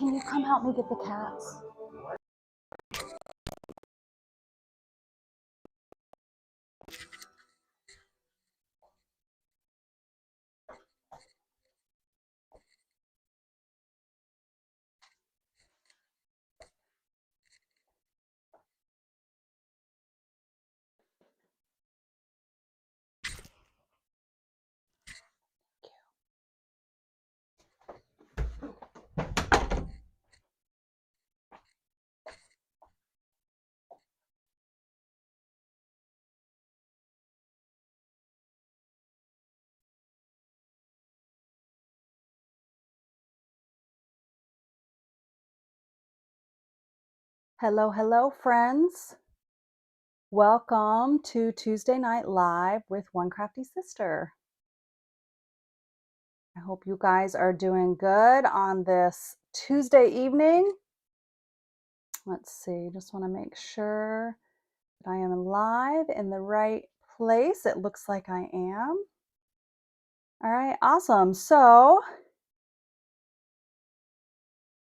can you come help me get the cats? Hello, hello, friends. Welcome to Tuesday Night Live with One Crafty Sister. I hope you guys are doing good on this Tuesday evening. Let's see, just want to make sure that I am live in the right place. It looks like I am. All right, awesome. So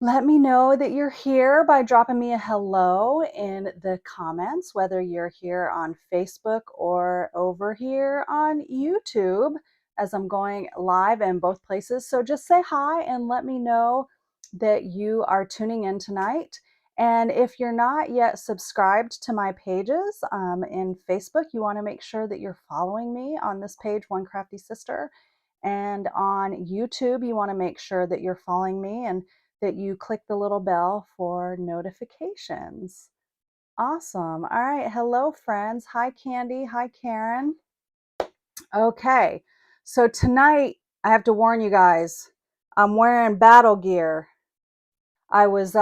let me know that you're here by dropping me a hello in the comments, whether you're here on Facebook or over here on YouTube, as I'm going live in both places. So just say hi and let me know that you are tuning in tonight. And if you're not yet subscribed to my pages in Facebook, you want to make sure that you're following me on this page, One Crafty Sister. And on YouTube, you want to make sure that you're following me and that you click the little bell for notifications. Awesome. All right. Hello, friends. Hi, Candy. Hi, Karen. Okay. So tonight, I have to warn you guys, I'm wearing battle gear. I was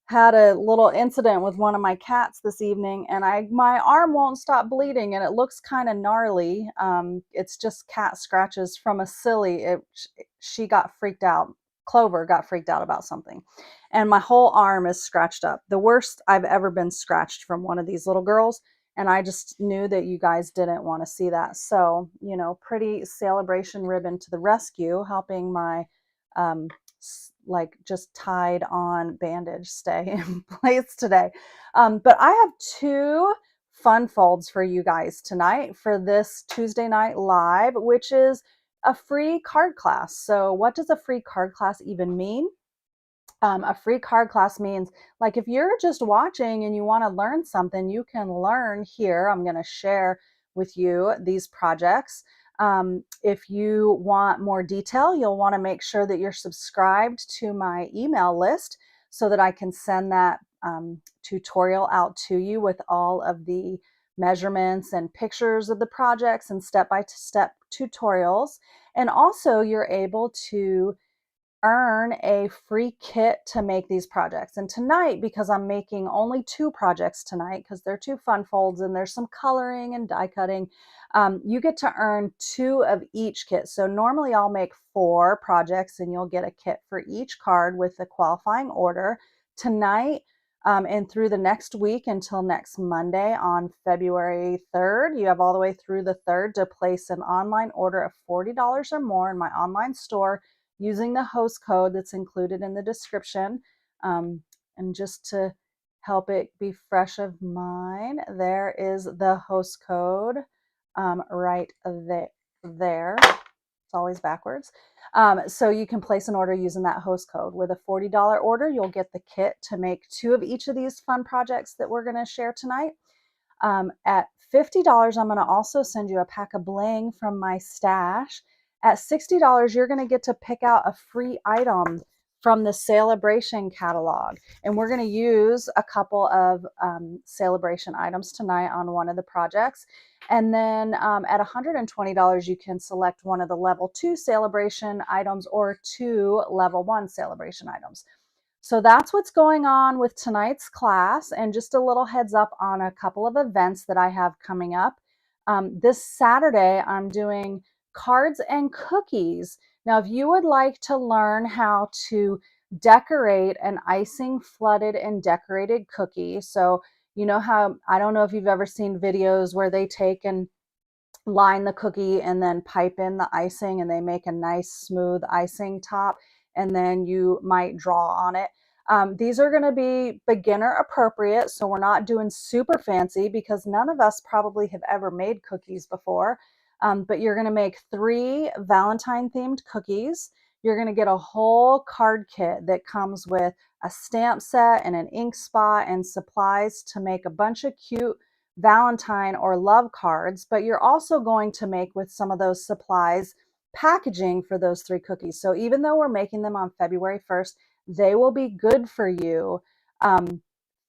had a little incident with one of my cats this evening, and my arm won't stop bleeding, and it looks kind of gnarly. It's just cat scratches from a silly. She got freaked out. Clover got freaked out about something, and my whole arm is scratched up. The worst I've ever been scratched from one of these little girls, and I just knew that you guys didn't want to see that. So, you know, pretty Sale-a-Bration ribbon to the rescue, helping my like just tied on bandage stay in place today. But I have two fun folds for you guys tonight for this Tuesday Night Live, which is a free card class. So what does a free card class even mean? A free card class means, like, if you're just watching and you want to learn something, you can learn here. I'm going to share with you these projects. If you want more detail, you'll want to make sure that you're subscribed to my email list so that I can send that tutorial out to you with all of the measurements and pictures of the projects and step-by-step tutorials. And also you're able to earn a free kit to make these projects. And tonight, because I'm making only two projects tonight, because they're two fun folds and there's some coloring and die cutting, you get to earn two of each kit. So normally I'll make 4 projects and you'll get a kit for each card with a qualifying order. Tonight and through the next week until next Monday on February 3rd, you have all the way through the 3rd to place an online order of $40 or more in my online store using the host code that's included in the description. And just to help it be fresh of mind, there is the host code right there. It's always backwards. So you can place an order using that host code. With a $40 order, you'll get the kit to make 2 of each of these fun projects that we're going to share tonight. At $50, I'm going to also send you a pack of bling from my stash. At $60, you're going to get to pick out a free item from the Sale-a-Bration catalog. And we're going to use a couple of Sale-a-Bration items tonight on one of the projects. And then at $120, you can select one of the level 2 Sale-a-Bration items or 2 level 1 Sale-a-Bration items. So that's what's going on with tonight's class, and just a little heads up on a couple of events that I have coming up. This Saturday, I'm doing cards and cookies. Now, if you would like to learn how to decorate an icing flooded and decorated cookie, so you know how, I don't know if you've ever seen videos where they take and line the cookie and then pipe in the icing and they make a nice smooth icing top. and then you might draw on it. These are going to be beginner appropriate, so we're not doing super fancy because none of us probably have ever made cookies before. But you're going to make 3 Valentine themed cookies. You're going to get a whole card kit that comes with a stamp set and an ink spot and supplies to make a bunch of cute Valentine or love cards. But you're also going to make, with some of those supplies, packaging for those 3 cookies. So even though we're making them on February 1st, they will be good for you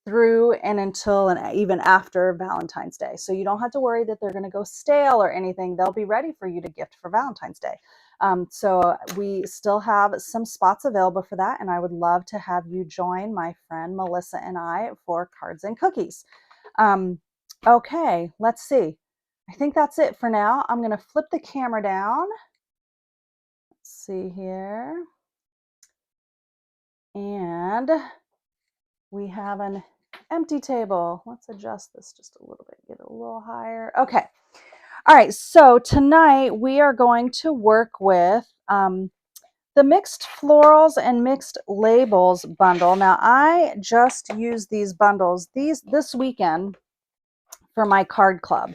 through and until and even after Valentine's Day. So you don't have to worry that they're going to go stale or anything. They'll be ready for you to gift for Valentine's Day. So we still have some spots available for that, and I would love to have you join my friend Melissa and I for cards and cookies. Okay, let's see. I think that's it for now. I'm going to flip the camera down. Let's see here. And we have an empty table. Let's adjust this just a little bit, get it a little higher. Okay. All right. So tonight we are going to work with the Mixed Florals and Mixed Labels bundle. Now, I just used these bundles this weekend for my card club,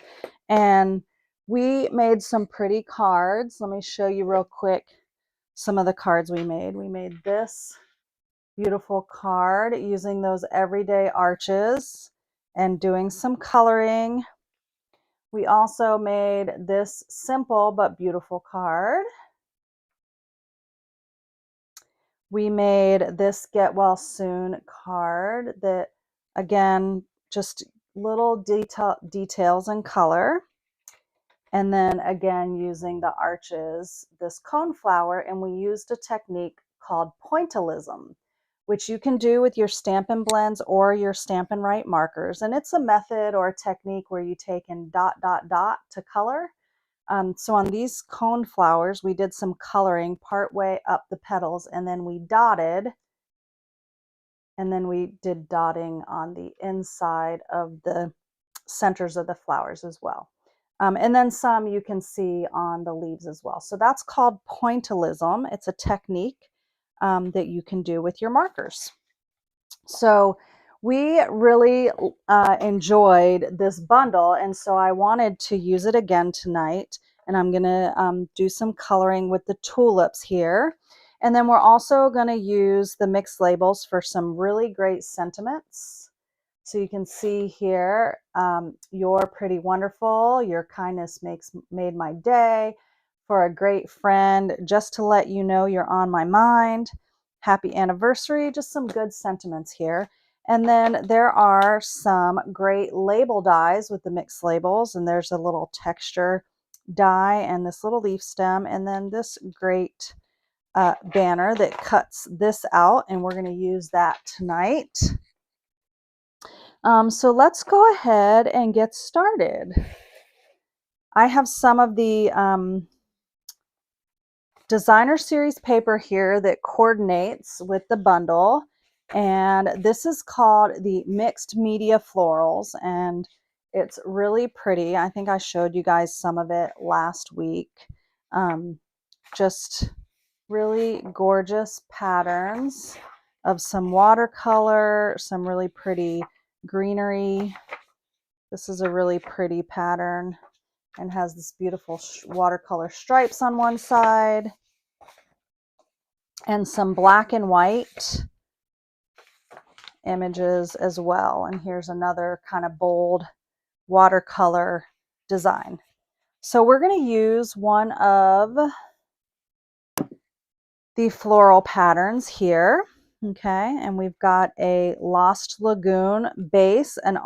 and we made some pretty cards. Let me show you real quick some of the cards we made. We made this beautiful card using those everyday arches and doing some coloring. We also made this simple but beautiful card. We made this Get Well Soon card that, again, just little details in color. And then again, using the arches, this cone flower, and we used a technique called pointillism, which you can do with your Stampin' Blends or your Stampin' Write markers. And it's a method or a technique where you take and dot, dot, dot to color. So on these cone flowers, we did some coloring part way up the petals, and then we dotted, and then we did dotting on the inside of the centers of the flowers as well. And then some you can see on the leaves as well. So that's called pointillism. It's a technique that you can do with your markers. So we really enjoyed this bundle, and so I wanted to use it again tonight. And I'm going to do some coloring with the tulips here. And then we're also going to use the mixed labels for some really great sentiments. So you can see here, you're pretty wonderful. Your kindness made my day. For a great friend, just to let you know you're on my mind. Happy anniversary, just some good sentiments here. And then there are some great label dies with the mixed labels, and there's a little texture die and this little leaf stem, and then this great banner that cuts this out, and we're going to use that tonight. So let's go ahead and get started. I have some of the designer series paper here that coordinates with the bundle, and this is called the Mixed Media Florals, and it's really pretty. I think I showed you guys some of it last week. Just really gorgeous patterns of some watercolor, some really pretty greenery. This is a really pretty pattern and has this beautiful watercolor stripes on one side and some black and white images as well. And here's another kind of bold watercolor design. So we're going to use one of the floral patterns here. Okay, and we've got a Lost Lagoon base, an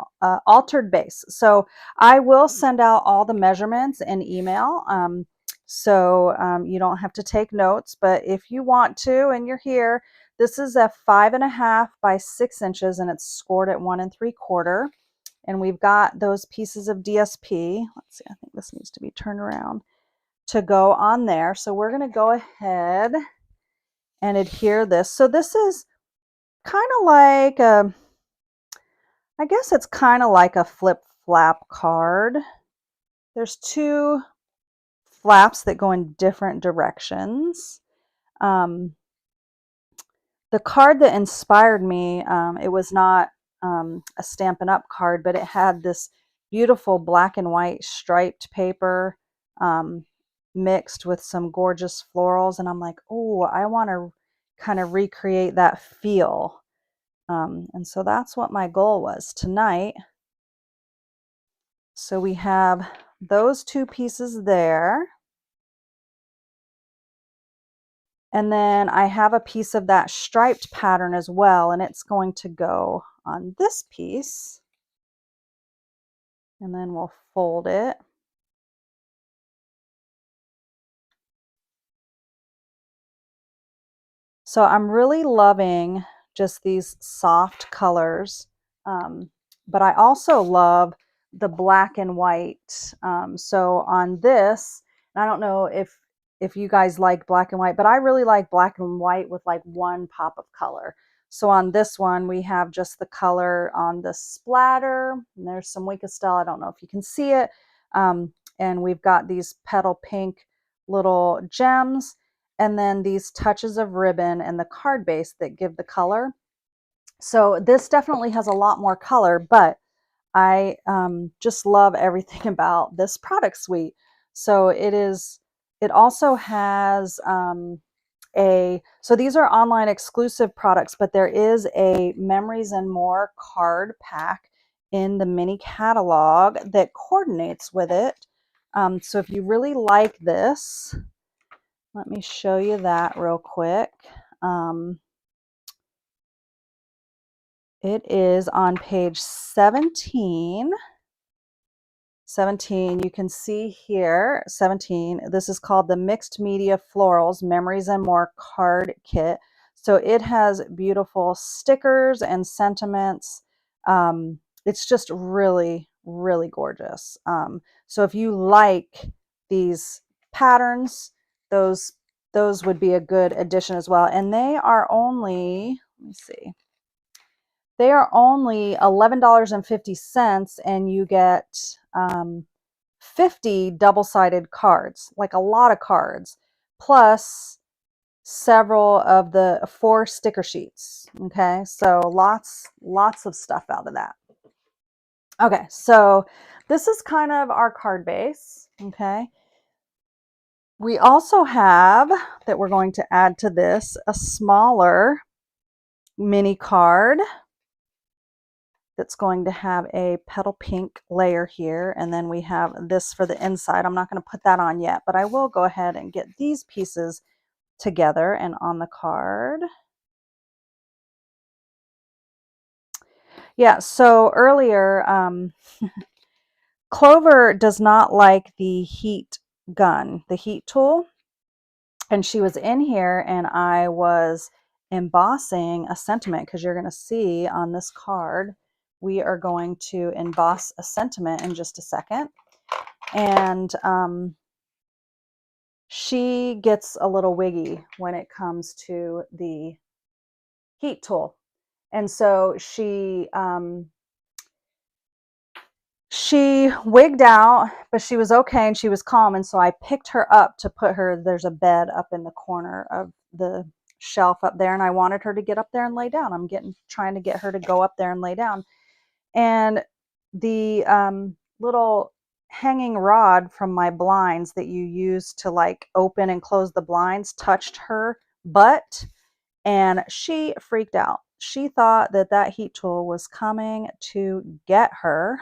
altered base. So I will send out all the measurements in email, so you don't have to take notes, but if you want to and you're here, this is a 5.5 by 6 inches, and it's scored at 1 3/4. And we've got those pieces of DSP. Let's see, I think this needs to be turned around to go on there. So we're going to go ahead and adhere this. So this is kind of like I guess it's kind of like a flip flap card. There's 2 flaps that go in different directions. the card that inspired me, it was not a Stampin' Up! Card, but it had this beautiful black and white striped paper um, mixed with some gorgeous florals. And I'm like, oh, I want to kind of recreate that feel. And so that's what my goal was tonight. So we have those two pieces there. And then I have a piece of that striped pattern as well, and it's going to go on this piece. And then we'll fold it. So I'm really loving just these soft colors, but I also love the black and white. So on this, and I don't know if you guys like black and white, but I really like black and white with like one pop of color. So on this one, we have just the color on the splatter. And there's some Winkestel. I don't know if you can see it. And we've got these petal pink little gems, and then these touches of ribbon and the card base that give the color. So this definitely has a lot more color, but I just love everything about this product suite. So it also has so these are online exclusive products, but there is a Memories and More card pack in the mini catalog that coordinates with it. So if you really like this, let me show you that real quick. It is on page 17. 17, you can see here, 17, this is called the Mixed Media Florals Memories and More Card Kit. So it has beautiful stickers and sentiments. It's just really, really gorgeous. So if you like these patterns, those would be a good addition as well. And they are only, let me see, they are only $11.50, and you get 50 double-sided cards, like a lot of cards, plus several of the 4 sticker sheets. Okay, so lots of stuff out of that. Okay, so this is kind of our card base. Okay, we also have, that we're going to add to this, a smaller mini card that's going to have a petal pink layer here, and then we have this for the inside. I'm not going to put that on yet, but I will go ahead and get these pieces together and on the card. Yeah, so earlier, Clover does not like the heat gun, the heat tool, and she was in here and I was embossing a sentiment, because you're going to see on this card, we are going to emboss a sentiment in just a second. And she gets a little wiggy when it comes to the heat tool. And so she wigged out, but she was okay and she was calm. And so I picked her up to put her, there's a bed up in the corner of the shelf up there, and I wanted her to get up there and lay down. I'm trying to get her to go up there and lay down. And the little hanging rod from my blinds that you use to like open and close the blinds touched her butt, and she freaked out. She thought that that heat tool was coming to get her.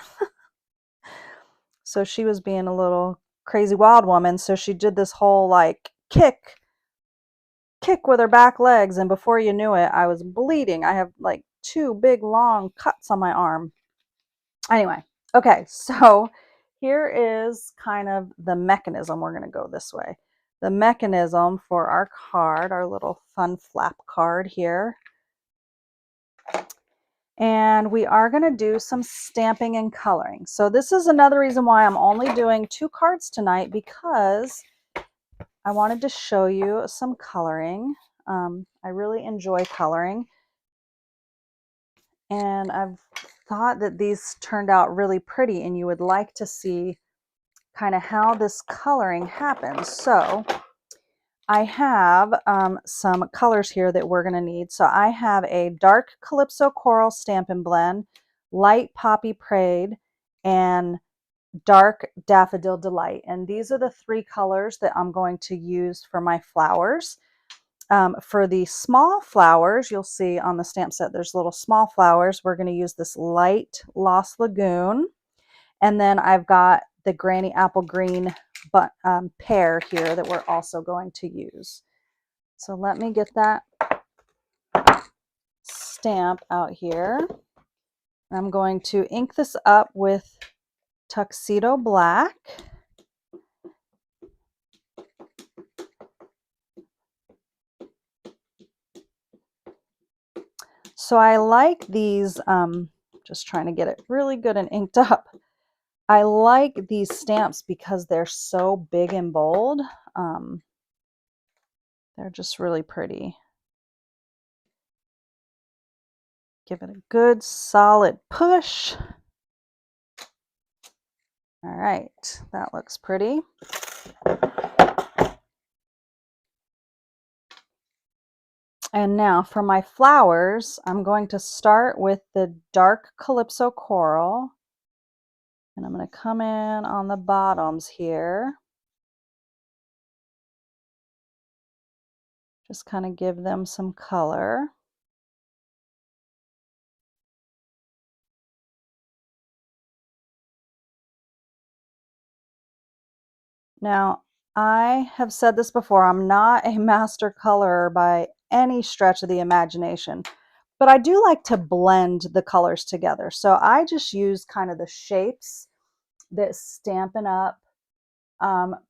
So she was being a little crazy wild woman. So she did this whole like kick with her back legs, and before you knew it, I was bleeding. I have like 2 big long cuts on my arm. Anyway, okay, so here is kind of the mechanism. We're going to go this way. The mechanism for our card, our little fun flap card here. And we are going to do some stamping and coloring. So this is another reason why I'm only doing 2 cards tonight, because I wanted to show you some coloring. I really enjoy coloring. And I've thought that these turned out really pretty, and you would like to see kind of how this coloring happens. So I have some colors here that we're going to need. So I have a dark Calypso Coral Stampin' Blend, light Poppy Parade, and dark Daffodil Delight. And these are the three colors that I'm going to use for my flowers. For the small flowers, you'll see on the stamp set there's little small flowers. We're going to use this light Lost Lagoon. And then I've got the Granny Apple Green pear here that we're also going to use. So let me get that stamp out here. I'm going to ink this up with Tuxedo Black. So I like these, just trying to get it really good and inked up. I like these stamps because they're so big and bold. They're just really pretty. Give it a good solid push. All right, that looks pretty. And now for my flowers, I'm going to start with the dark Calypso Coral. And I'm going to come in on the bottoms here. Just kind of give them some color. Now, I have said this before, I'm not a master colorer by any stretch of the imagination, but I do like to blend the colors together. So I just use kind of the shapes that Stampin' Up!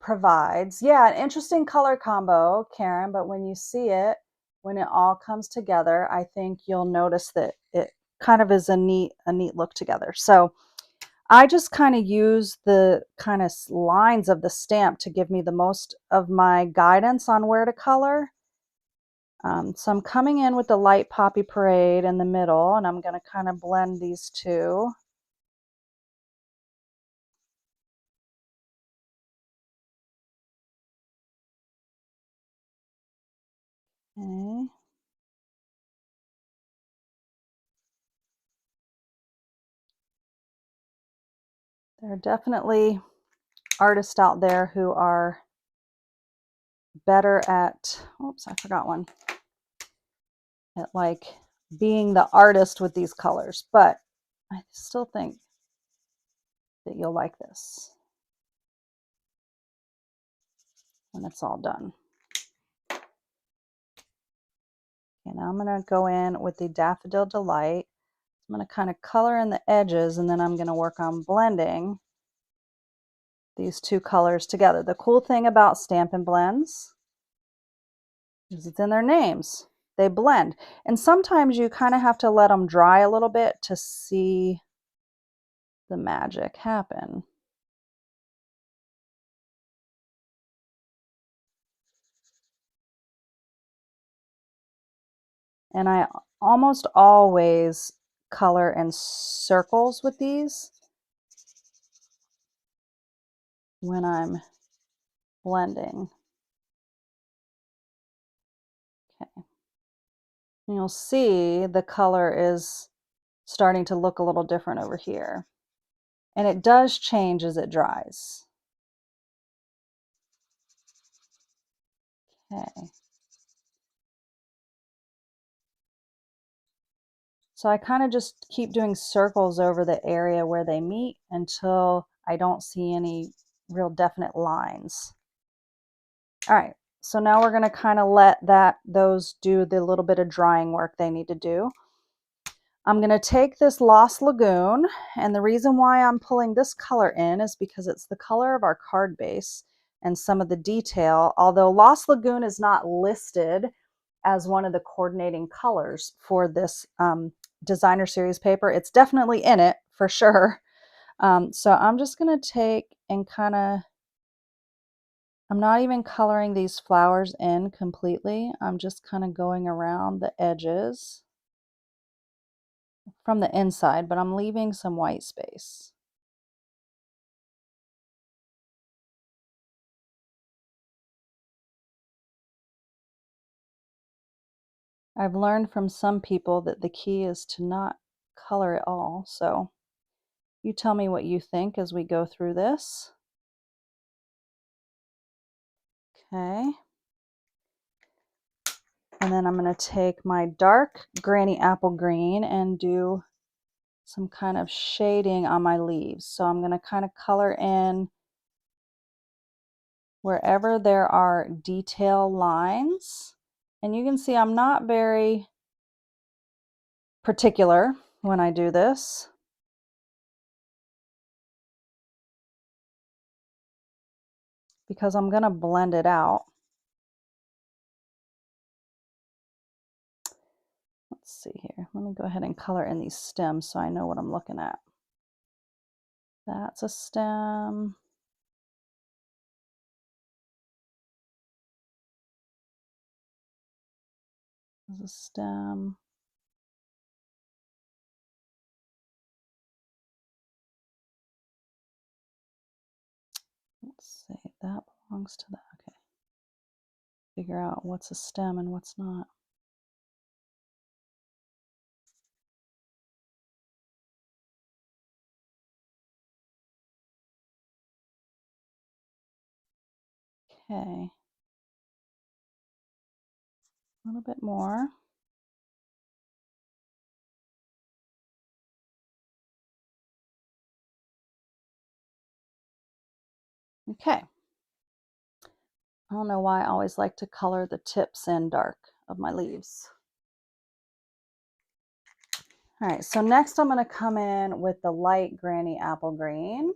Provides. Yeah, an interesting color combo, Karen, but when you see it, when it all comes together, I think you'll notice that it kind of is a neat look together. So I just kind of use the kind of lines of the stamp to give me the most of my guidance on where to color. So I'm coming in with the light Poppy Parade in the middle, and I'm going to kind of blend these two. Okay. There are definitely artists out there who are better at, oops, I forgot one, at like being the artist with these colors, but I still think that you'll like this when it's all done. Okay, now I'm going to go in with the Daffodil Delight. I'm going to kind of color in the edges, and then I'm going to work on blending these two colors together. The cool thing about Stampin' Blends is it's in their names. They blend. And sometimes you kind of have to let them dry a little bit to see the magic happen. And I almost always color in circles with these when I'm blending. Okay. And you'll see the color is starting to look a little different over here. And it does change as it dries. Okay. So I kind of just keep doing circles over the area where they meet until I don't see any real definite lines. All right, so now we're going to kind of let those do the little bit of drying work they need to do. I'm going to take this Lost Lagoon, and the reason why I'm pulling this color in is because it's the color of our card base and some of the detail. Although Lost Lagoon is not listed as one of the coordinating colors for this designer series paper, it's definitely in it for sure. So I'm just going to take and kind of, I'm not even coloring these flowers in completely. I'm just kind of going around the edges from the inside, but I'm leaving some white space. I've learned from some people that the key is to not color it all. So you tell me what you think as we go through this. Okay. And then I'm going to take my dark Granny Apple Green and do some kind of shading on my leaves. So I'm going to kind of color in wherever there are detail lines. And you can see I'm not very particular when I do this. Because I'm going to blend it out. Let's see here. Let me go ahead and color in these stems so I know what I'm looking at. That's a stem. There's a stem. Let's see, that belongs to that. Okay. Figure out what's a stem and what's not. Okay. A little bit more. Okay. I don't know why I always like to color the tips in dark of my leaves. All right, so next I'm going to come in with the light Granny Apple Green.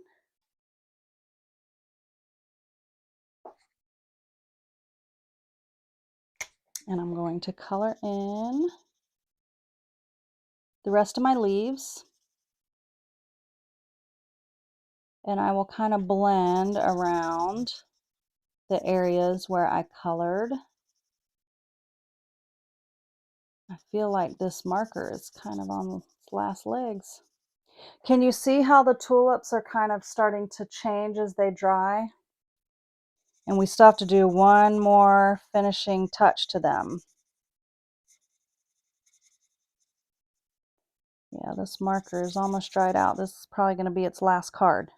And I'm going to color in the rest of my leaves. And I will kind of blend around the areas where I colored. I feel like this marker is kind of on its last legs. Can you see how the tulips are kind of starting to change as they dry? And we still have to do one more finishing touch to them. Yeah, this marker is almost dried out. This is probably going to be its last card.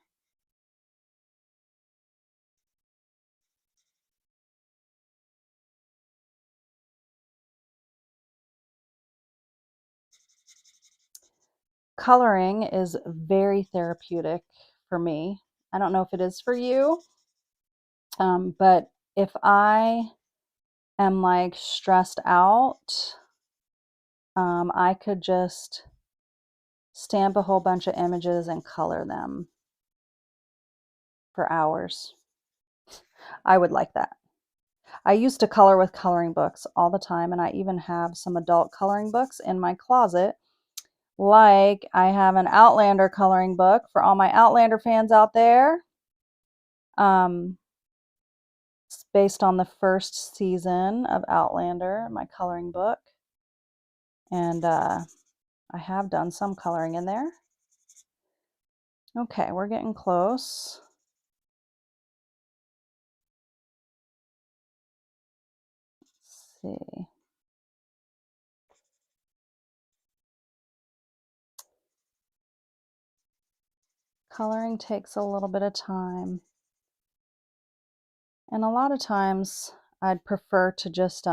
Coloring is very therapeutic for me. I don't know if it is for you, but if I am like stressed out, I could just stamp a whole bunch of images and color them for hours. I would like that. I used to color with coloring books all the time, and I even have some adult coloring books in my closet. Like, I have an Outlander coloring book for all my Outlander fans out there. It's based on the first season of Outlander, my coloring book. And I have done some coloring in there. Okay, we're getting close. Let's see. Coloring takes a little bit of time. And a lot of times I'd prefer to just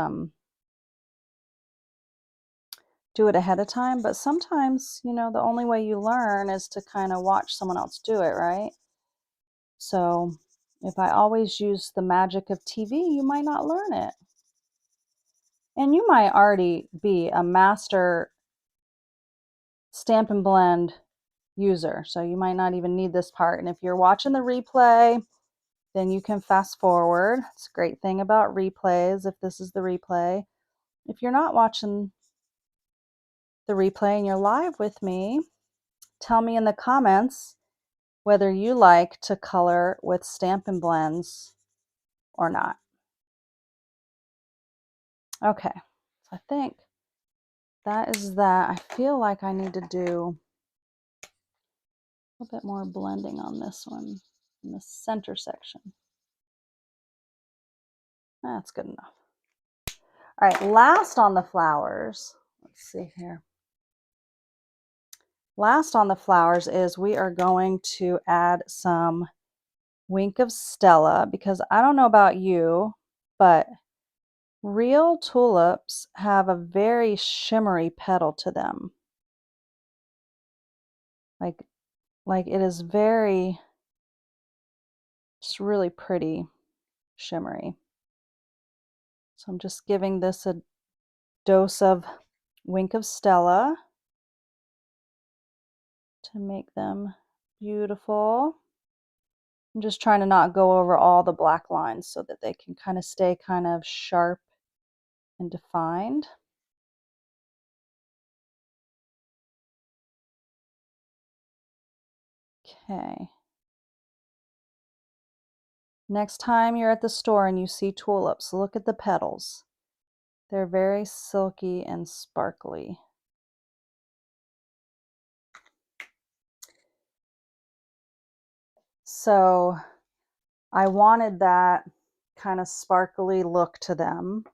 do it ahead of time, but sometimes, you know, the only way you learn is to kind of watch someone else do it, right? So if I always use the magic of TV, you might not learn it. And you might already be a master Stampin' Blend user, so you might not even need this part. And if you're watching the replay, then you can fast forward. It's a great thing about replays if this is the replay. If you're not watching the replay and you're live with me, tell me in the comments whether you like to color with Stampin' Blends or not. Okay, so I think that is that. I feel like I need to do a little bit more blending on this one, in the center section. That's good enough. All right, last on the flowers, let's see here. Last on the flowers is we are going to add some Wink of Stella, because I don't know about you, but real tulips have a very shimmery petal to them. Like it is very, just really pretty, shimmery. So I'm just giving this a dose of Wink of Stella to make them beautiful. I'm just trying to not go over all the black lines so that they can kind of stay kind of sharp and defined. Okay. Next time you're at the store and you see tulips, look at the petals. They're very silky and sparkly. So I wanted that kind of sparkly look to them.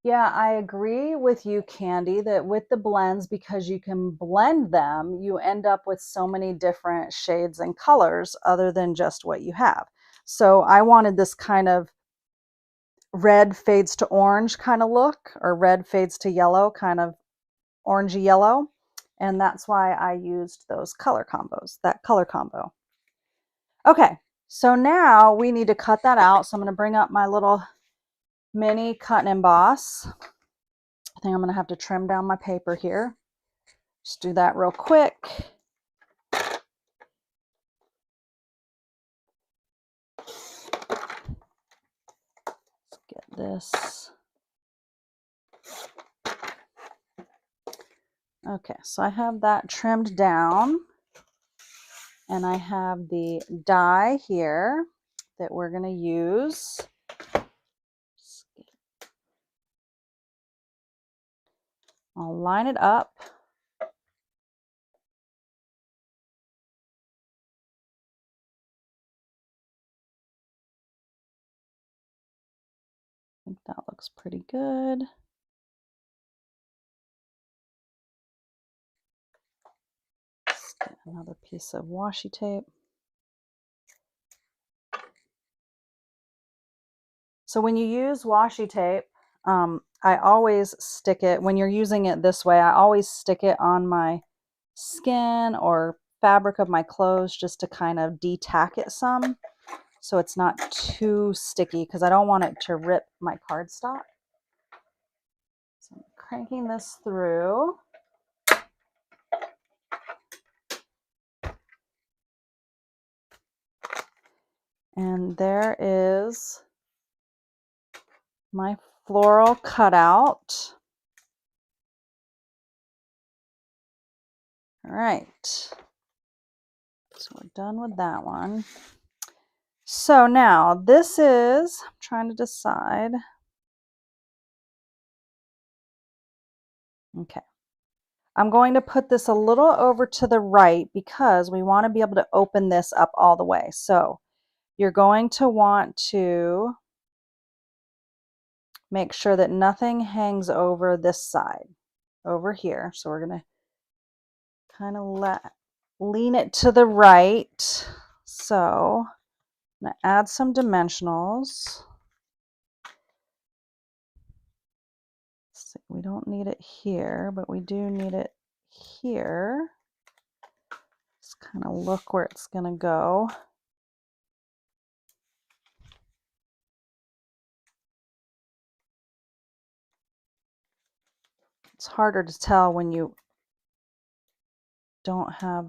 Yeah, I agree with you, Candy, that with the blends, because you can blend them, you end up with so many different shades and colors other than just what you have. So I wanted this kind of red fades to orange kind of look, or red fades to yellow, kind of orangey yellow. And that's why I used those color combos, that color combo. Okay, so now we need to cut that out. So I'm going to bring up my little mini cut and emboss. I think I'm going to have to trim down my paper here. Just do that real quick. Let's get this. Okay, so I have that trimmed down, and I have the die here that we're going to use. I'll line it up. I think that looks pretty good. Let's get another piece of washi tape. So when you use washi tape, I always stick it, when you're using it this way, I always stick it on my skin or fabric of my clothes just to kind of de-tack it some, so it's not too sticky, because I don't want it to rip my cardstock. So I'm cranking this through. And there is my floral cutout. All right, so we're done with that one. So now this is, I'm trying to decide. Okay, I'm going to put this a little over to the right because we want to be able to open this up all the way. So you're going to want to make sure that nothing hangs over this side over here. So we're going to kind of lean it to the right. So I'm going to add some dimensionals. See, we don't need it here, but we do need it here. Just kind of look where it's going to go. It's harder to tell when you don't have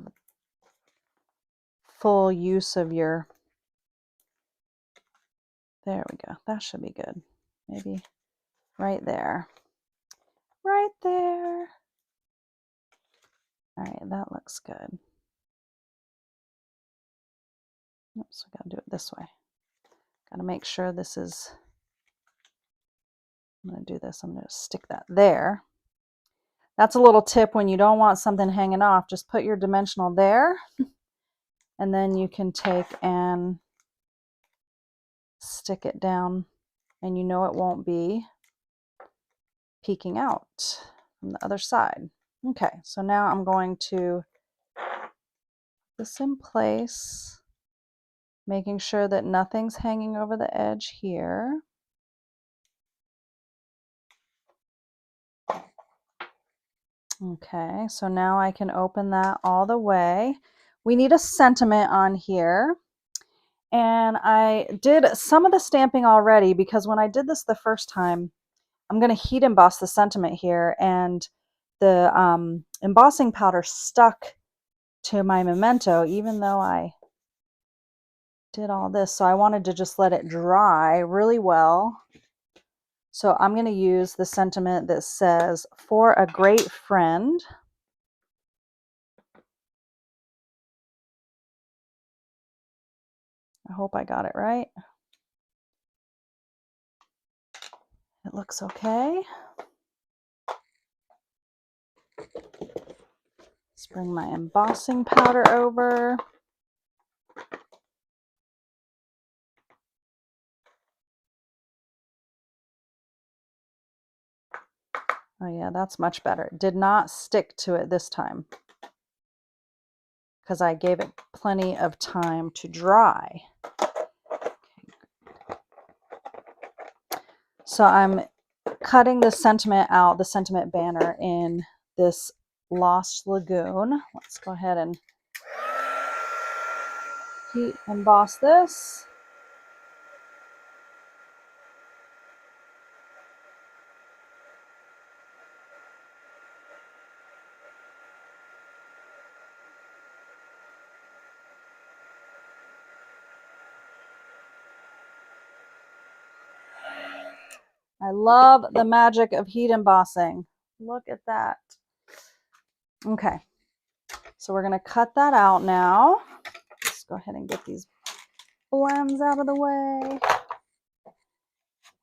full use of your, there we go, that should be good. Maybe right there. Right there. All right, that looks good. Oops, we gotta do it this way. Gotta make sure this is, I'm gonna do this, I'm gonna stick that there. That's a little tip when you don't want something hanging off, just put your dimensional there, and then you can take and stick it down, and you know it won't be peeking out from the other side. Okay, so now I'm going to put this in place, making sure that nothing's hanging over the edge here. Okay, so now I can open that all the way. We need a sentiment on here. And I did some of the stamping already because when I did this the first time, I'm going to heat emboss the sentiment here, and the embossing powder stuck to my memento even though I did all this. So I wanted to just let it dry really well. So I'm going to use the sentiment that says, "For a great friend." I hope I got it right. It looks okay. Let's bring my embossing powder over. Oh yeah, that's much better. It did not stick to it this time because I gave it plenty of time to dry. So I'm cutting the sentiment out, the sentiment banner, in this Lost Lagoon. Let's go ahead and heat emboss this. I love the magic of heat embossing. Look at that. Okay, so we're going to cut that out now. Let's go ahead and get these blends out of the way.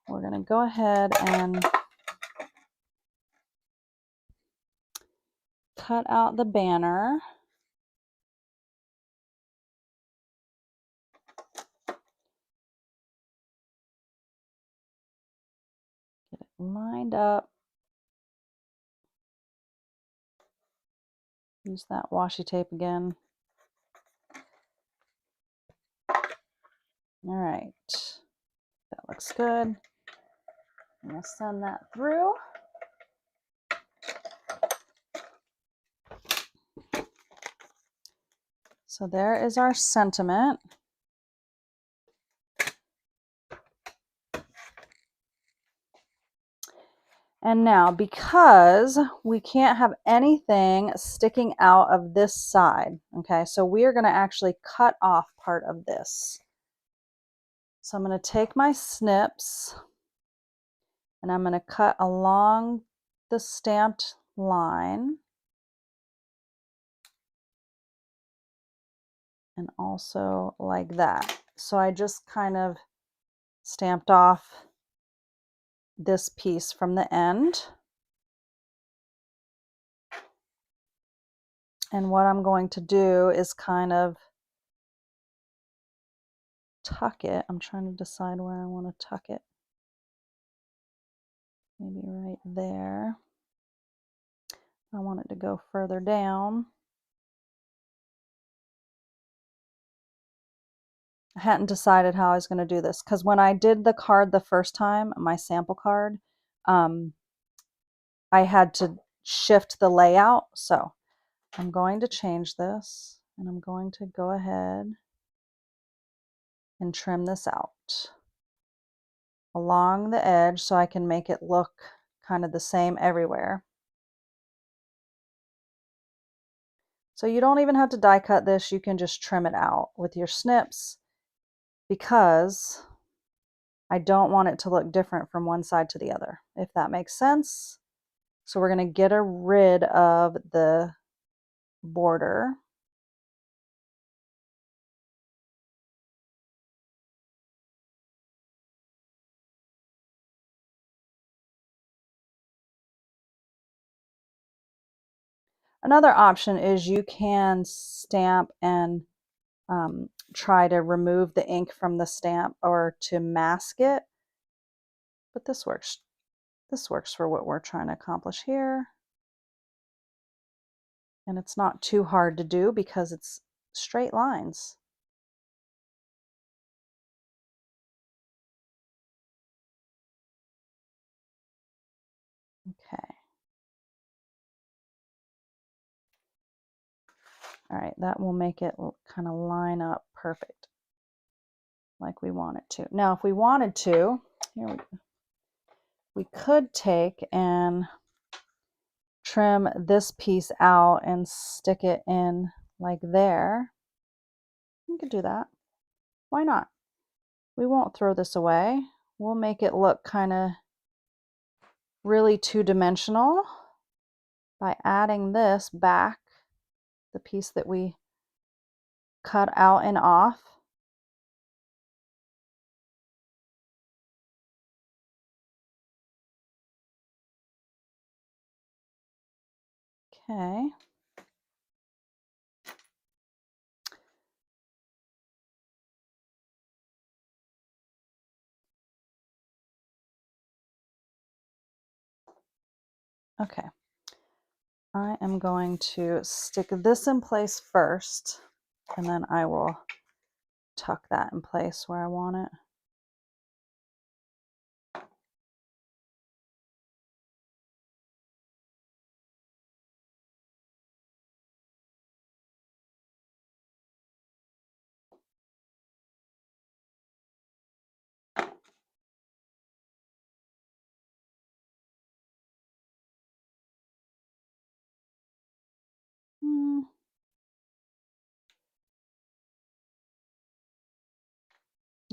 We're going to go ahead and cut out the banner. Get it lined up. Use that washi tape again. All right, that looks good. I'm going to send that through. So there is our sentiment. And now, because we can't have anything sticking out of this side, okay, so we are going to actually cut off part of this. So I'm going to take my snips and I'm going to cut along the stamped line and also like that. So I just kind of stamped off this piece from the end. And what I'm going to do is kind of tuck it. I'm trying to decide where I want to tuck it. Maybe right there. I want it to go further down. I hadn't decided how I was going to do this because when I did the card the first time, my sample card, I had to shift the layout. So I'm going to change this and I'm going to go ahead and trim this out along the edge so I can make it look kind of the same everywhere. So you don't even have to die cut this, you can just trim it out with your snips because I don't want it to look different from one side to the other, if that makes sense. So we're going to get rid of the border. Another option is you can stamp and try to remove the ink from the stamp or to mask it. But this works. This works for what we're trying to accomplish here. And it's not too hard to do because it's straight lines. Okay. All right, that will make it kind of line up perfect like we want it to. Now, if we wanted to, we could take and trim this piece out and stick it in like there. We could do that. Why not? We won't throw this away. We'll make it look kind of really two-dimensional by adding this back, the piece that we cut out and off. Okay. Okay. I am going to stick this in place first, and then I will tuck that in place where I want it.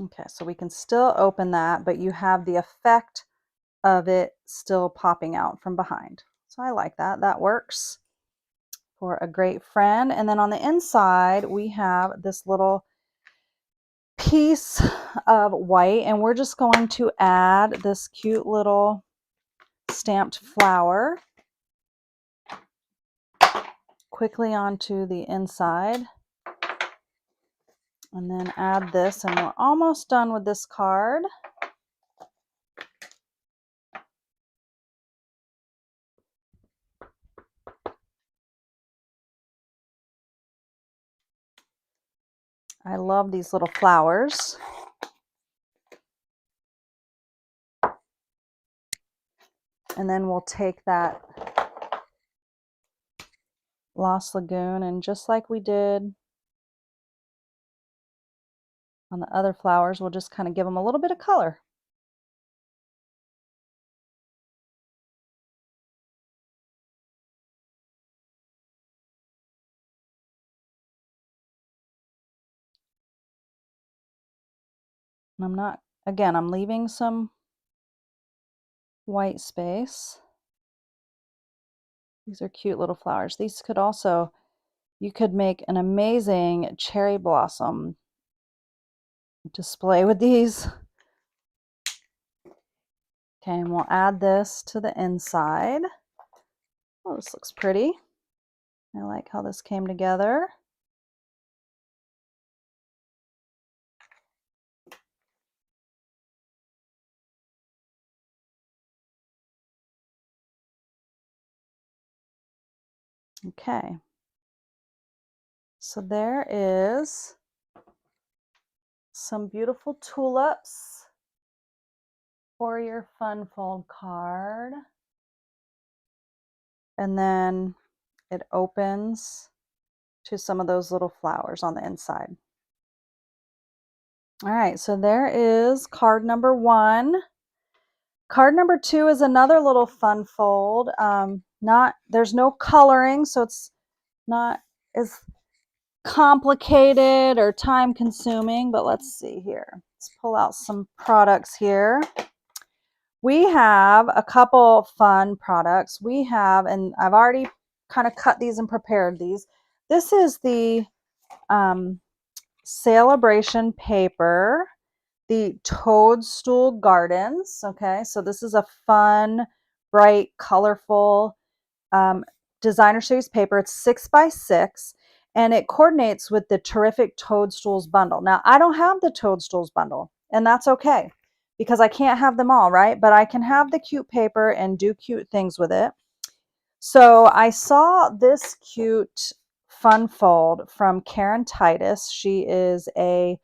Okay, so we can still open that, but you have the effect of it still popping out from behind. So I like that. That works for a great friend. And then on the inside, we have this little piece of white, and we're just going to add this cute little stamped flower quickly onto the inside. And then add this, and we're almost done with this card. I love these little flowers. And then we'll take that Lost Lagoon, and just like we did on the other flowers, we'll just kind of give them a little bit of color. And I'm not, again, I'm leaving some white space. These are cute little flowers. These could also, you could make an amazing cherry blossom display with these. Okay, and we'll add this to the inside. Oh, this looks pretty. I like how this came together. Okay. So there is some beautiful tulips for your fun fold card. And then it opens to some of those little flowers on the inside. All right, so there is card number 1. Card number 2 is another little fun fold. There's no coloring, so it's not as complicated or time consuming, but let's see here. Let's pull out some products here. We have a couple fun products. We have, and I've already kind of cut these and prepared these. This is the Sale-a-Bration paper, the Toadstool Gardens. Okay, so this is a fun, bright, colorful designer series paper. It's 6 by 6, and it coordinates with the Terrific Toadstools bundle. Now, I don't have the Toadstools bundle, and that's okay because I can't have them all, right? But I can have the cute paper and do cute things with it. So I saw this cute fun fold from Karen Titus. She is a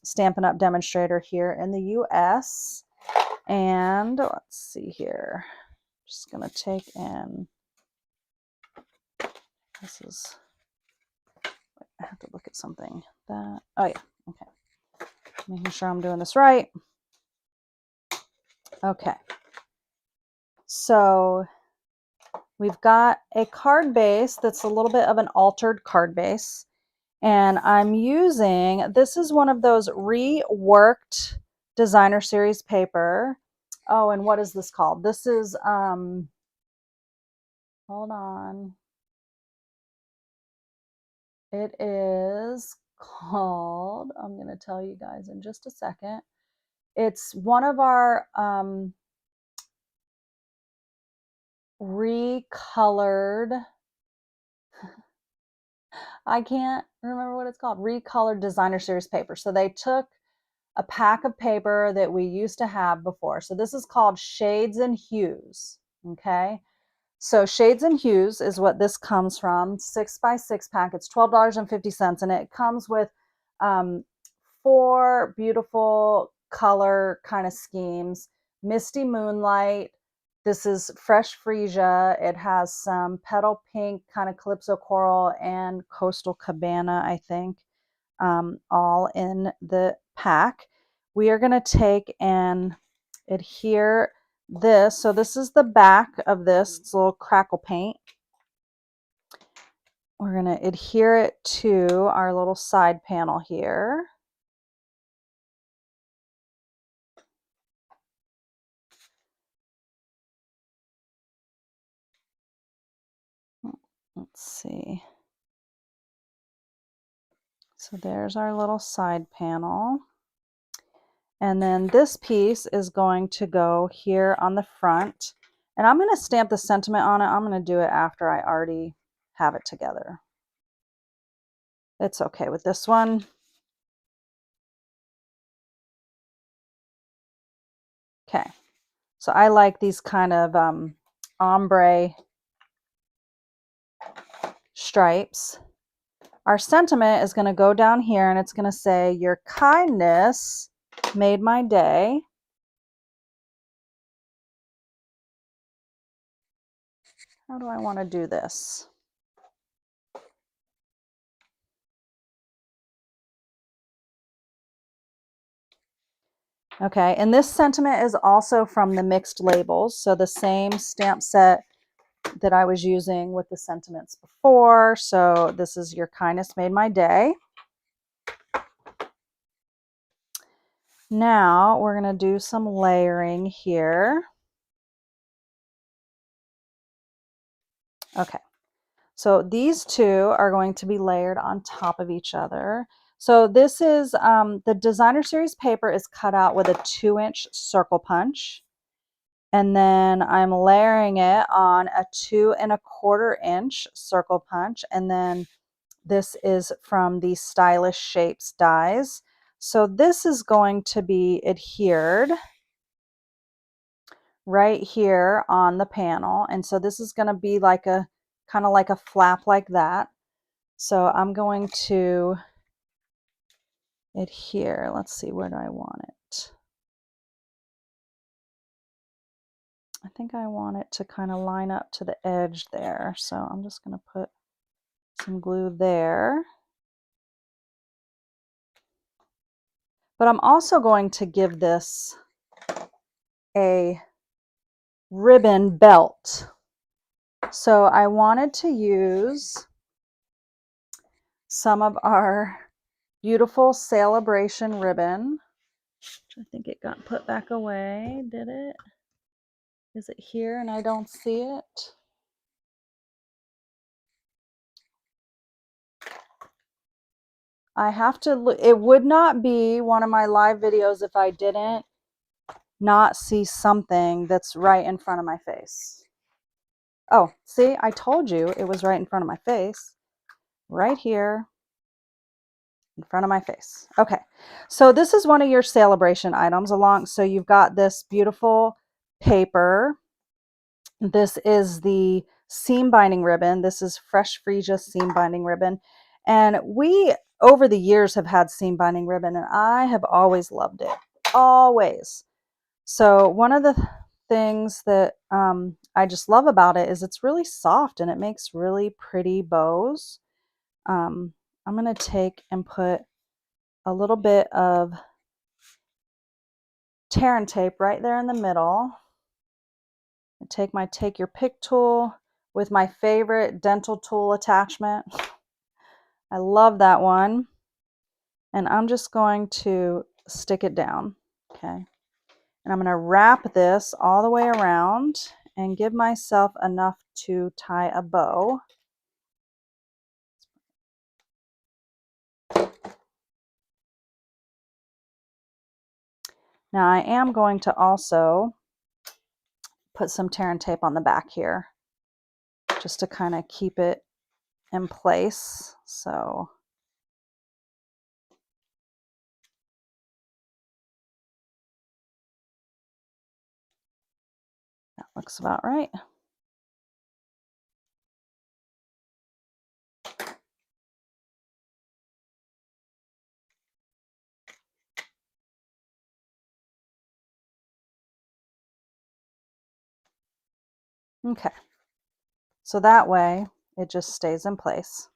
Stampin' Up! Demonstrator here in the US. And let's see here. Just going to take in, this is, I have to look at something. Oh yeah, okay. Making sure I'm doing this right. Okay. So we've got a card base that's a little bit of an altered card base. And I'm using, this is one of those reworked designer series paper. Oh, and what is this called? This is, hold on. It is called, I'm going to tell you guys in just a second. It's one of our recolored, I can't remember what it's called, recolored designer series paper. So they took a pack of paper that we used to have before. So this is called Shades and Hues. Okay. So Shades and Hues is what this comes from, 6x6 pack. It's $12.50, and it comes with 4 beautiful color kind of schemes. Misty Moonlight. This is Fresh Freesia. It has some Petal Pink, kind of Calypso Coral, and Coastal Cabana, I think, all in the pack. We are going to take and adhere this. So this is the back of this. It's a little crackle paint. We're going to adhere it to our little side panel here. Let's see. So there's our little side panel. And then this piece is going to go here on the front. And I'm going to stamp the sentiment on it. I'm going to do it after I already have it together. It's okay with this one. Okay. So I like these kind of ombre stripes. Our sentiment is going to go down here, and it's going to say, "Your kindness made my day." How do I want to do this? Okay, and this sentiment is also from the mixed labels. So the same stamp set that I was using with the sentiments before. So this is "Your kindness made my day." Now we're going to do some layering here. Okay, so these two are going to be layered on top of each other. So this is, the designer series paper is cut out with a 2-inch circle punch. And then I'm layering it on a 2 1/4 inch circle punch. And then this is from the Stylish Shapes dies. So this is going to be adhered right here on the panel. And so this is going to be like a kind of like a flap like that. So I'm going to adhere. Let's see, where do I want it? I think I want it to kind of line up to the edge there. So I'm just going to put some glue there. But I'm also going to give this a ribbon belt. So I wanted to use some of our beautiful Sale-a-Bration ribbon. I think it got put back away. Did it? Is it here and I don't see it? I have to look. It would not be one of my live videos if I didn't not see something that's right in front of my face. Oh, see, I told you it was right in front of my face. right here in front of my face. Okay, so this is one of your Sale-a-Bration items along. So you've got this beautiful paper. This is the seam binding ribbon. This is Fresh Freesia seam binding ribbon. And we, over the years, have had seam binding ribbon, and I have always loved it. Always. So one of the things that I just love about it is it's really soft and it makes really pretty bows. I'm going to take and put a little bit of tear and tape right there in the middle. Take my Take Your Pick tool with my favorite dental tool attachment. I love that one. And I'm just going to stick it down. Okay. And I'm going to wrap this all the way around and give myself enough to tie a bow. Now I am going to also put some tear and tape on the back here just to kind of keep it in place. So that looks about right. Okay, so that way it just stays in place.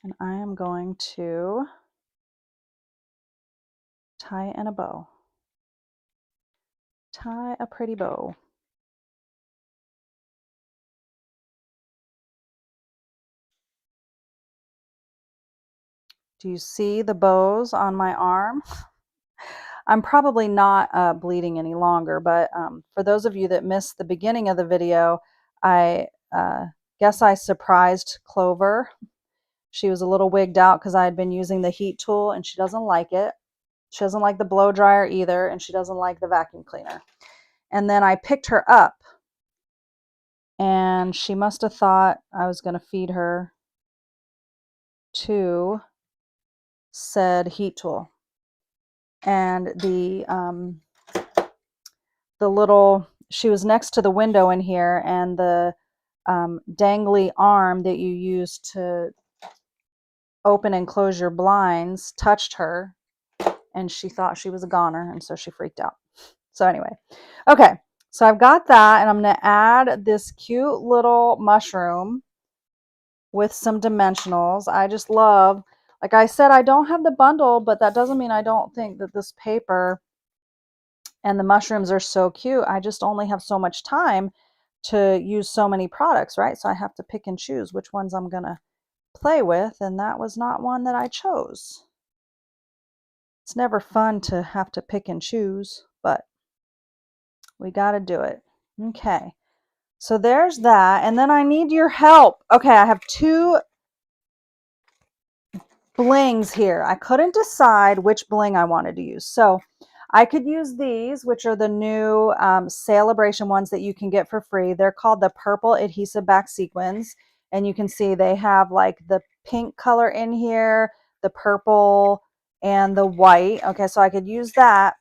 And I am going to tie in a bow. Tie a pretty bow. Do you see the bows on my arm? I'm probably not bleeding any longer, but for those of you that missed the beginning of the video, I guess I surprised Clover. She was a little wigged out because I had been using the heat tool and she doesn't like it. She doesn't like the blow dryer either, and she doesn't like the vacuum cleaner. And then I picked her up and she must have thought I was going to feed her to said heat tool. And the little, she was next to the window in here, and the dangly arm that you use to open and close your blinds touched her, and she thought she was a goner, and so she freaked out. So anyway, okay, so I've got that, and I'm going to add this cute little mushroom with some dimensionals. I just love, like I said, I don't have the bundle, but that doesn't mean I don't think that this paper and the mushrooms are so cute. I just only have so much time to use so many products, right? So I have to pick and choose which ones I'm gonna play with, and that was not one that I chose. It's never fun to have to pick and choose, but we got to do it. Okay, so there's that, and then I need your help. Okay, I have two blings here. I couldn't decide which bling I wanted to use. So I could use these, which are the new Sale-a-Bration ones that you can get for free. They're called the purple adhesive back sequins. And you can see they have like the pink color in here, the purple, and the white. Okay, so I could use that.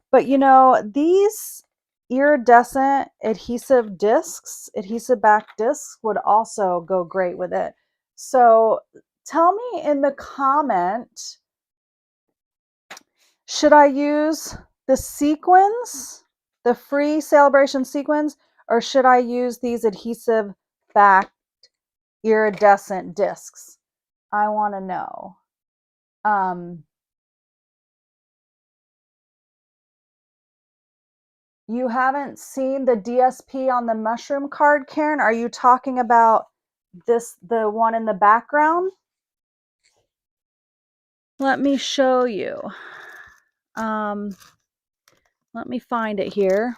But you know, these iridescent adhesive discs, adhesive back discs would also go great with it. So tell me in the comment, should I use the sequins, the free Sale-a-Bration sequins, or should I use these adhesive back iridescent discs? I want to know. You haven't seen the DSP on the mushroom card, Karen? Are you talking about this, the one in the background? Let me show you. Let me find it here.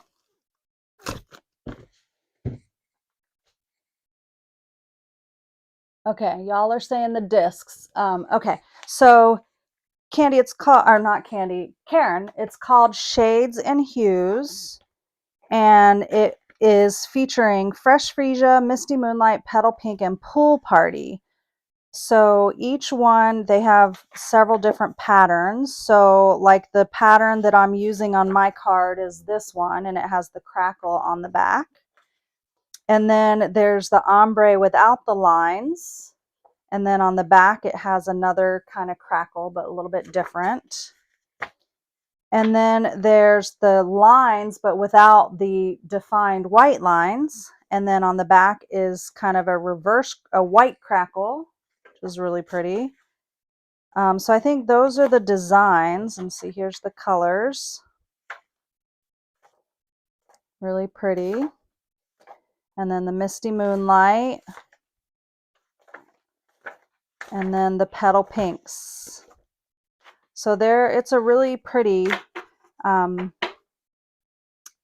Okay, y'all are saying the discs. Okay, so Candy, it's called, or not Candy, Karen, it's called Shades and Hues, and it is featuring Fresh Freesia, Misty Moonlight, Petal Pink, and Pool Party. So each one, they have several different patterns. So like the pattern that I'm using on my card is this one, and it has the crackle on the back. And then there's the ombre without the lines. And then on the back, it has another kind of crackle, but a little bit different. And then there's the lines, but without the defined white lines. And then on the back is kind of a white crackle, which is really pretty. So I think those are the designs. And see, here's the colors. Really pretty. And then the Misty Moonlight. And then the Petal Pinks. So there, it's a really pretty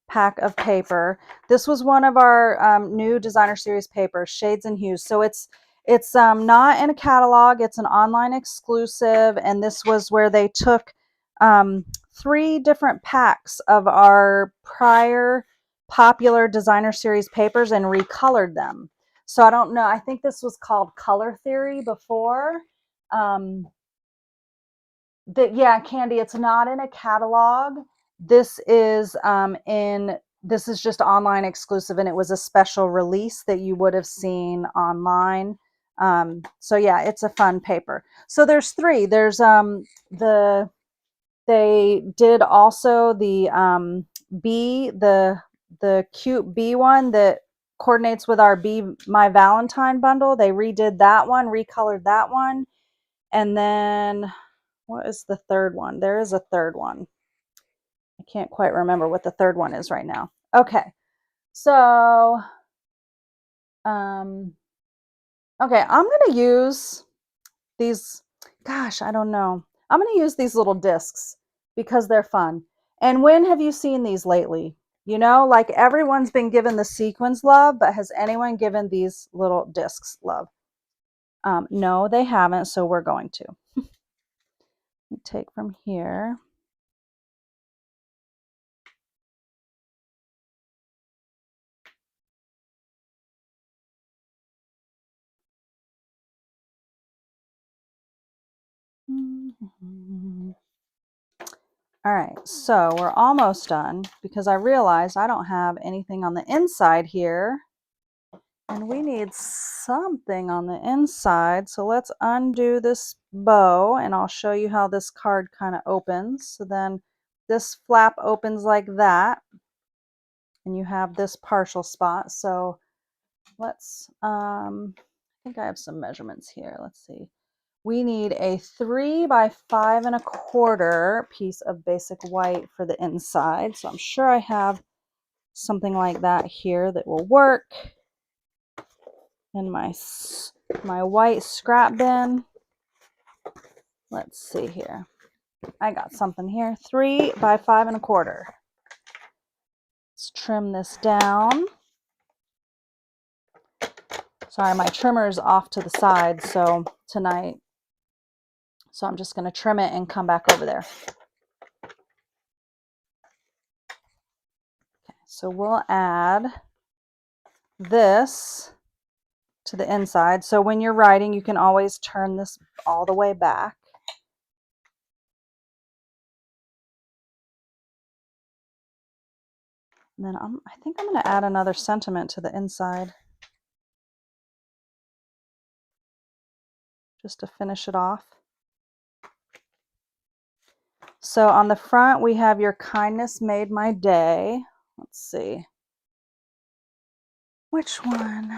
pack of paper. This was one of our new designer series papers, Shades and Hues. So it's not in a catalog, it's an online exclusive, and this was where they took 3 different packs of our prior popular designer series papers and recolored them. So I don't know, I think this was called Color Theory before. Yeah, Candy, it's not in a catalog. This is this is just online exclusive, and it was a special release that you would have seen online. So yeah, it's a fun paper. So there's 3. There's they did also the bee, the cute bee one that coordinates with our Be My Valentine bundle. They redid that one, recolored that one. And then what is the third one? There is a third one. I can't quite remember what the third one is right now. Okay. So, okay, I'm going to use these, gosh, I don't know. I'm going to use these little discs because they're fun. And when have you seen these lately? You know, like everyone's been given the sequins love, but has anyone given these little discs love? No, they haven't, so we're going to. Take from here. All right, so we're almost done because I realized I don't have anything on the inside here, and we need something on the inside. So let's undo this bow, and I'll show you how this card kind of opens. So then this flap opens like that, and you have this partial spot. So let's, I think I have some measurements here. Let's see. We need a 3 by 5 1/4 piece of basic white for the inside. So I'm sure I have something like that here that will work in my white scrap bin. Let's see here. I got something here. 3 by 5 1/4. Let's trim this down. Sorry, my trimmer is off to the side, so tonight. So I'm just going to trim it and come back over there. Okay, so we'll add this to the inside. So when you're writing, you can always turn this all the way back. And then I think I'm going to add another sentiment to the inside, just to finish it off. So on the front, we have your kindness made my day. Let's see. Which one?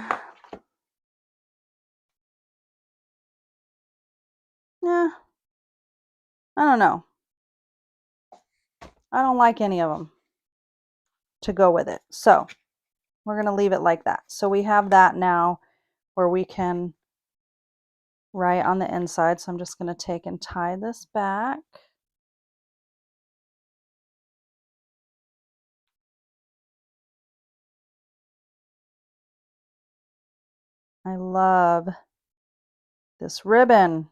Yeah, I don't know. I don't like any of them to go with it. So we're going to leave it like that. So we have that now where we can write on the inside. So I'm just going to take and tie this back. I love this ribbon.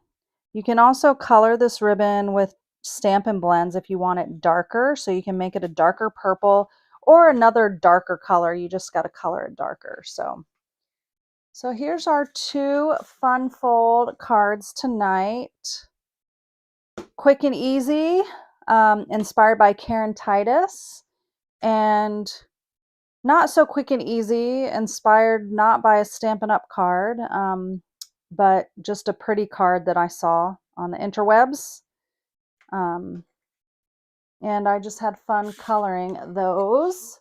You can also color this ribbon with Stampin' Blends if you want it darker. So you can make it a darker purple, or another darker color. You just got to color it darker. So here's our 2 fun fold cards tonight. Quick and easy, inspired by Karen Titus, and not so quick and easy, inspired not by a Stampin' Up! Card, but just a pretty card that I saw on the interwebs. And I just had fun coloring those.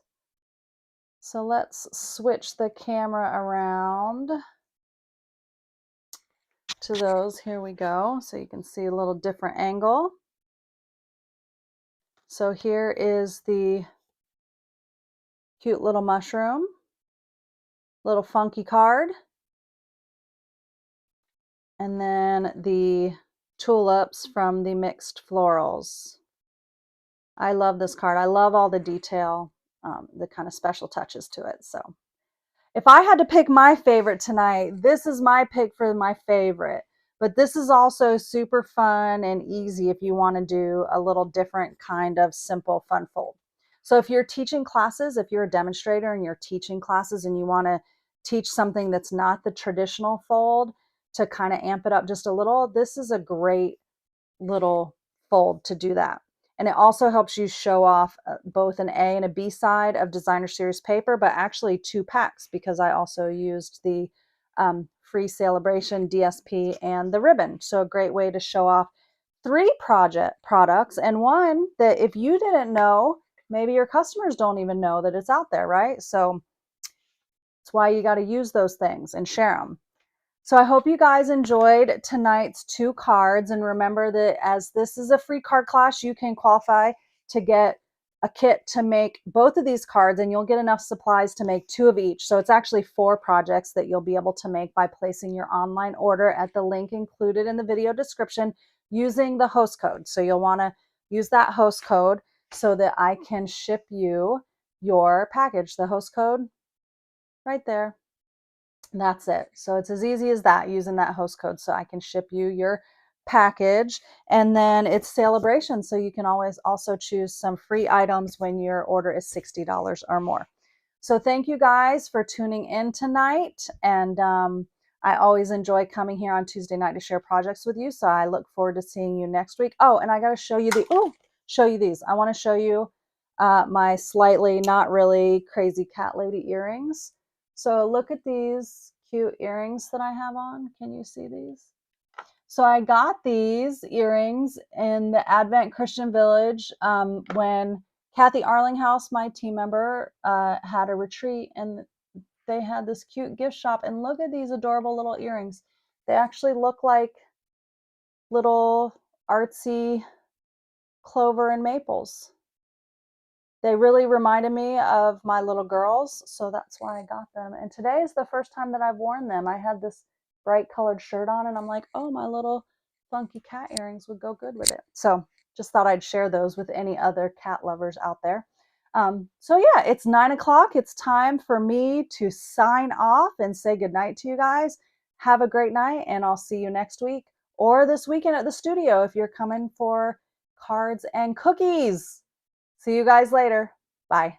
So let's switch the camera around to those. Here we go. So you can see a little different angle. So here is the cute little mushroom, little funky card. And then the tulips from the mixed florals. I love this card. I love all the detail, the kind of special touches to it. So if I had to pick my favorite tonight, this is my pick for my favorite. But this is also super fun and easy if you want to do a little different kind of simple fun fold. So if you're teaching classes, if you're a demonstrator and you're teaching classes and you want to teach something that's not the traditional fold to kind of amp it up just a little, this is a great little fold to do that. And it also helps you show off both an A and a B side of designer series paper, but actually 2 packs, because I also used the free Sale-a-Bration DSP and the ribbon. So a great way to show off 3 products, and one that if you didn't know, maybe your customers don't even know that it's out there, right? So that's why you got to use those things and share them. So I hope you guys enjoyed tonight's 2 cards. And remember that as this is a free card class, you can qualify to get a kit to make both of these cards, and you'll get enough supplies to make 2 of each. So it's actually 4 projects that you'll be able to make by placing your online order at the link included in the video description using the host code. So you'll want to use that host code so that I can ship you your package. The host code right there. That's it. So it's as easy as that, using that host code so I can ship you your package. And then it's Sale-a-Bration, so you can always also choose some free items when your order is $60 or more. So thank you guys for tuning in tonight. And I always enjoy coming here on Tuesday night to share projects with you. So I look forward to seeing you next week. Oh, and I got to show you these. I want to show you my slightly not really crazy cat lady earrings. So look at these cute earrings that I have on. Can you see these? So I got these earrings in the Advent Christian Village when Kathy Arlinghouse, my team member, had a retreat, and they had this cute gift shop. And look at these adorable little earrings. They actually look like little artsy clover and maples. They really reminded me of my little girls, so that's why I got them. And today is the first time that I've worn them. I had this bright colored shirt on, and I'm like, oh, my little funky cat earrings would go good with it. So just thought I'd share those with any other cat lovers out there. So yeah, it's 9 o'clock. It's time for me to sign off and say goodnight to you guys. Have a great night, and I'll see you next week or this weekend at the studio if you're coming for cards and cookies. See you guys later. Bye.